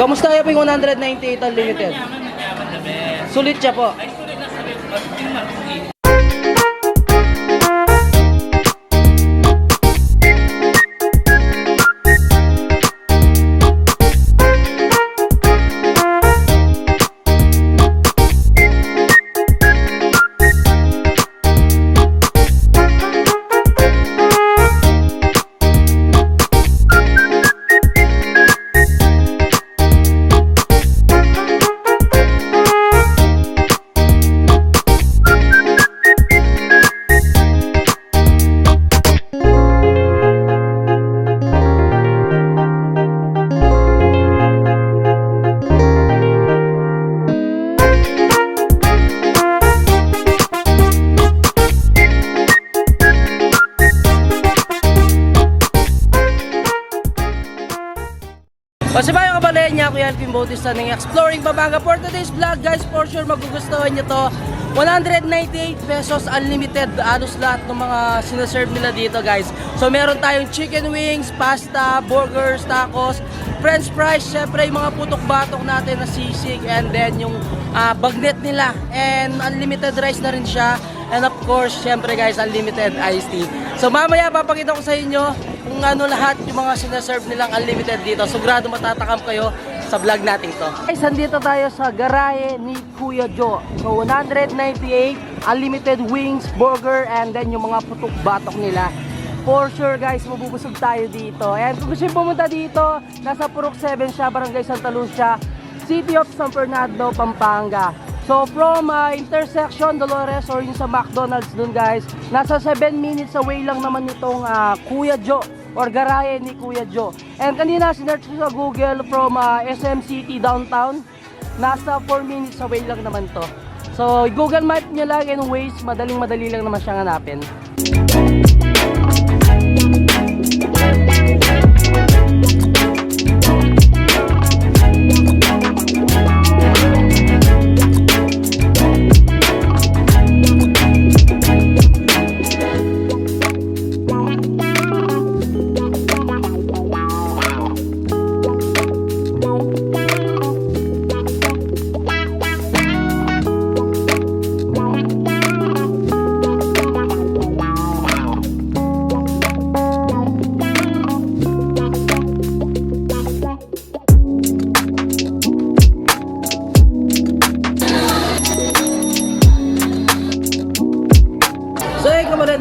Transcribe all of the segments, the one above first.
Kamusta kayo po yung 198 Unlimited? Sulit siya po. Kasi ba yung kabalayan niya, Kuya Alvin Bautista ng Exploring Pampanga. For today's vlog guys, for sure magugustuhan nyo to. 198 pesos unlimited alos lahat ng mga sinaserve nila dito guys. So meron tayong chicken wings, pasta, burgers, tacos, french fries, syempre yung mga putok-batok natin na sisig, and then yung bagnet nila, and unlimited rice na rin siya, and of course syempre guys unlimited iced tea. So mamaya papakita ko sa inyo kung ano lahat yung mga sinaserve nilang unlimited dito. Sigurado matatakam kayo sa vlog natin to. Guys, nandito tayo sa garahe ni Kuya Joe. So 198 unlimited wings, burger, and then yung mga putok-batok nila. For sure guys, mabubusog tayo dito. And kung gusto nyo pumunta dito, nasa Purok 7 siya, Barangay Santa Lucia, City of San Fernando, Pampanga. So from intersection Dolores or yung sa McDonald's dun guys, nasa 7 minutes away lang naman itong Kuya Joe or garahe ni Kuya Joe. And kanina sinearch ko sa Google from SM City downtown, nasa 4 minutes away lang naman to. So Google Map nyo lang and Waze, madaling-madali lang naman siyang hanapin.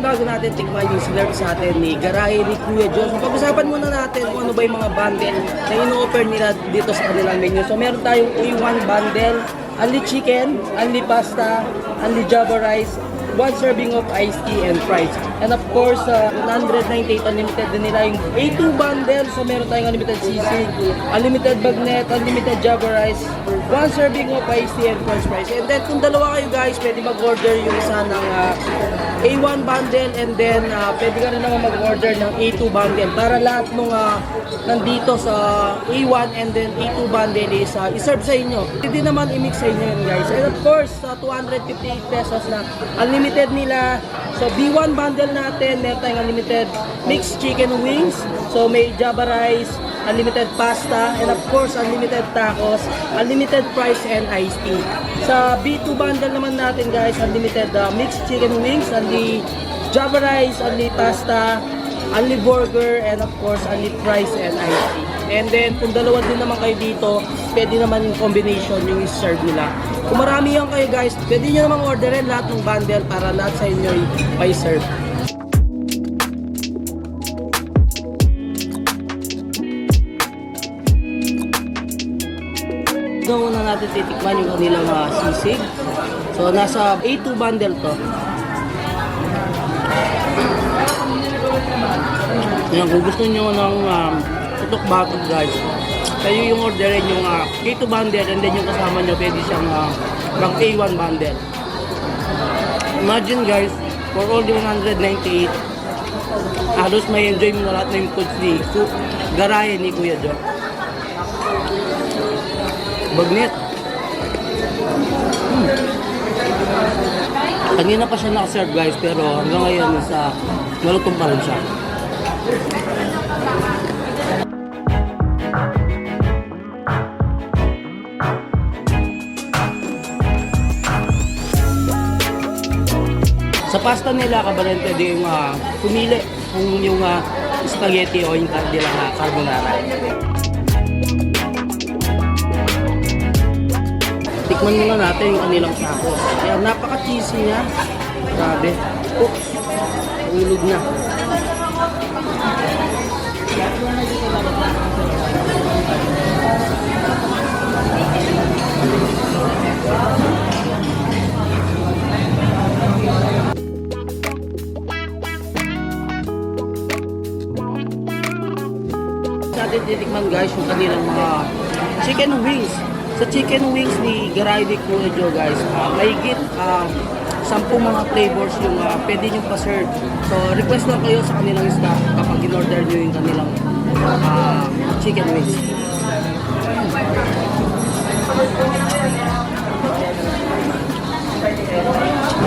Bago natin tikman yung sinerve sa atin ni garahe ni Kuya Joe, so pag-usapan muna natin kung ano ba yung mga bundle na ino-offer nila dito sa kanilang menu. So meron tayong A1 bundle, only chicken, only pasta, only java rice, 1 serving of iced tea and fries. And of course, 198 unlimited din nila yung A2 bundle. So meron tayong unlimited sisig, unlimited bagnet, unlimited java rice, 1 serving of iced tea and french fries. And then kung dalawa kayo guys, pwede mag-order yung isa ng A1 bundle, and then pwede ka rin naman mag-order ng A2 bundle para lahat ng nandito sa A1 and then A2 bundle is iserve sa inyo. Pwede naman i-mix sa inyo yun guys. And of course, 258 pesos na unlimited nila. So B1 bundle natin, meron tayong unlimited mixed chicken wings. So may java rice, unlimited pasta, and of course unlimited tacos, unlimited fries and iced tea. Sa B2 bundle naman natin guys, unlimited mixed chicken wings, only java rice, only pasta, only burger, and of course only fries and iced tea. And then kung dalawa din naman kayo dito, pwede naman yung combination yung serve nila. Kung marami yan kayo guys, pwede nyo namang orderin lahat ng bundle para lahat sa inyo may serve. So, una natin titikman yung kanilang sisig. So, nasa A2 bundle to. Yan, kung gusto nyo ng putok-batok guys, kayo yung orderin yung A2 bundle, and then yung kasama nyo pwede siyang pang A1 bundle. Imagine guys, for only 198, halos may enjoy mo na lahat ng foods ni garahe ni Kuya Joe. Bagnet. Kanina pa siya nakaserve guys, pero hanggang ngayon malutong pa rin siya. Sa pasta nila, kabalente, di yung pumili kung yung spaghetti o yung kanilang carbonara. Tikman muna natin yung kanilang tacos. Kaya napaka-cheesy niya. Grabe. Oops. Ulog na. Natin titikman guys yung kanilang mga chicken wings. Sa chicken wings ni Garay de Kuya Joe guys, mahigit 10 mga flavors yung pwede nyo pa-serve. So request lang kayo sa kanilang staff kapag in-order nyo yung kanilang chicken wings.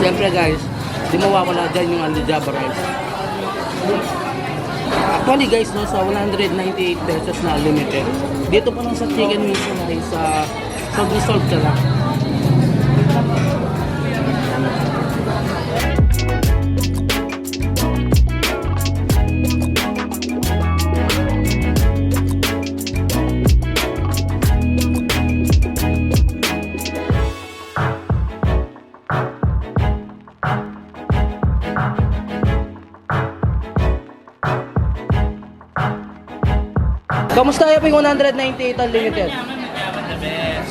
Siyempre guys, di mawawala dyan yung aljaba rice. Actually guys, no, sa 198 pesos na limited. Dito pa lang sa chicken wings na guys, solve ka lang. Kamusta kayo po yung 198 unlimited?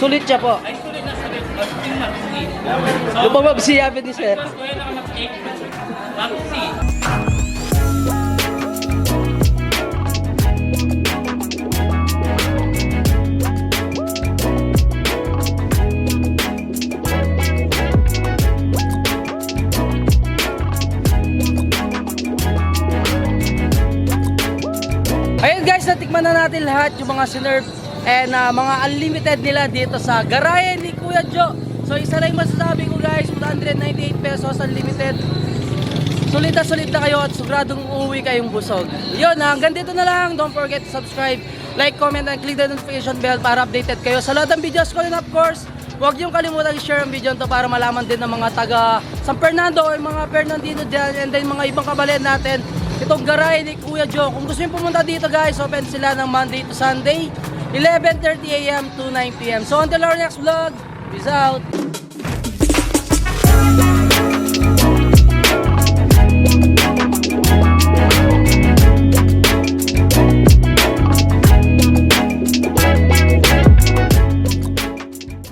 Sulit siya po. Lumabab siya ni sir. Ayun guys, natikman na natin lahat yung mga sinerve and mga unlimited nila dito sa Garahe ni Kuya Joe. So isa lang masasabi ko guys, 198 pesos unlimited. Sulit na kayo at siguradong uuwi kayong busog. Yun, hanggang dito na lang. Don't forget to subscribe, like, comment, and click the notification bell para updated kayo sa lahat ng videos ko. And of course, huwag niyong kalimutan i-share ang video to para malaman din ng mga taga San Fernando o mga Fernandino dyan and then mga ibang kabalit natin. Itong Garahe ni Kuya Joe. Kung gusto nyo pumunta dito guys, open sila ng Monday to Sunday, 11:30 AM to 9 PM. So until our next vlog, peace out!